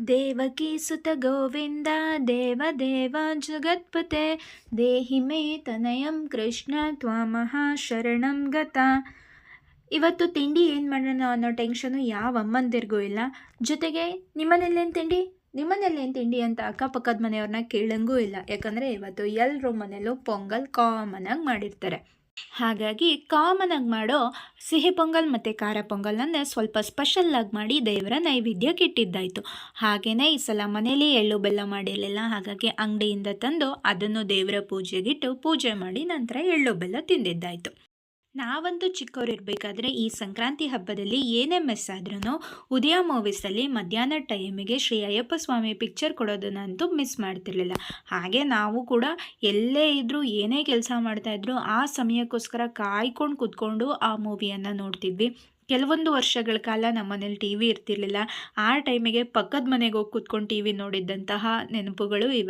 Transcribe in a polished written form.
ದೇವಕೀ ಸುತ ಗೋವಿಂದ ದೇವ ದೇವ ಜಗತ್ಪತೆ ದೇಹಿ ಮೇ ತನಯಂ ಕೃಷ್ಣ ತ್ವಾಮಹ ಶರಣಂ ಗತ. ಇವತ್ತು ತಿಂಡಿ ಏನು ಮಾಡೋಣ ಅನ್ನೋ ಟೆನ್ಷನು ಯಾವ ಅಮ್ಮಂದಿರಿಗೂ ಇಲ್ಲ. ಜೊತೆಗೆ ನಿಮ್ಮನೇಲೇನು ತಿಂಡಿ ನಿಮ್ಮನೇಲೇನು ತಿಂಡಿ ಅಂತ ಅಕ್ಕಪಕ್ಕದ ಮನೆಯವ್ರನ್ನ ಕೇಳಂಗೂ ಇಲ್ಲ. ಯಾಕಂದರೆ ಇವತ್ತು ಎಲ್ಲರ ಮನೇಲೂ ಪೊಂಗಲ್ ಕಾಮನಾಗಿ ಮಾಡಿರ್ತಾರೆ. ಹಾಗಾಗಿ ಕಾಮನಾಗಿ ಮಾಡೋ ಸಿಹಿ ಪೊಂಗಲ್ ಮತ್ತು ಖಾರ ಪೊಂಗಲನ್ನೇ ಸ್ವಲ್ಪ ಸ್ಪೆಷಲ್ಲಾಗಿ ಮಾಡಿ ದೇವರ ನೈವೇದ್ಯಕ್ಕೆ ಇಟ್ಟಿದ್ದಾಯಿತು. ಹಾಗೆಯೇ ಈ ಸಲ ಮನೇಲಿ ಎಳ್ಳು ಬೆಲ್ಲ ಮಾಡಿರಲಿಲ್ಲ. ಹಾಗಾಗಿ ಅಂಗಡಿಯಿಂದ ತಂದು ಅದನ್ನು ದೇವರ ಪೂಜೆಗಿಟ್ಟು ಪೂಜೆ ಮಾಡಿ ನಂತರ ಎಳ್ಳು ಬೆಲ್ಲ ತಿಂದಿದ್ದಾಯಿತು. ನಾವಂತೂ ಚಿಕ್ಕವರಿರಬೇಕಾದ್ರೆ ಈ ಸಂಕ್ರಾಂತಿ ಹಬ್ಬದಲ್ಲಿ ಏನೇ ಮಿಸ್ ಆದ್ರೂ ಉದಯ ಮೂವೀಸಲ್ಲಿ ಮಧ್ಯಾಹ್ನ ಟೈಮಿಗೆ ಶ್ರೀ ಅಯ್ಯಪ್ಪ ಸ್ವಾಮಿ ಪಿಕ್ಚರ್ ಕೊಡೋದನ್ನಂತೂ ಮಿಸ್ ಮಾಡ್ತಿರ್ಲಿಲ್ಲ. ಹಾಗೆ ನಾವು ಕೂಡ ಎಲ್ಲೇ ಇದ್ದರೂ ಏನೇ ಕೆಲಸ ಮಾಡ್ತಾಯಿದ್ರು ಆ ಸಮಯಕ್ಕೋಸ್ಕರ ಕಾಯ್ಕೊಂಡು ಕೂತ್ಕೊಂಡು ಆ ಮೂವಿಯನ್ನು ನೋಡ್ತಿದ್ವಿ. ಕೆಲವೊಂದು ವರ್ಷಗಳ ಕಾಲ ನಮ್ಮ ಮನೇಲಿ ಟಿ ವಿ ಇರ್ತಿರ್ಲಿಲ್ಲ. ಆ ಟೈಮಿಗೆ ಪಕ್ಕದ ಮನೆಗೆ ಹೋಗಿ ಕೂತ್ಕೊಂಡು ಟಿ ವಿ ನೋಡಿದ್ದಂತಹ ನೆನಪುಗಳು ಇವೆ.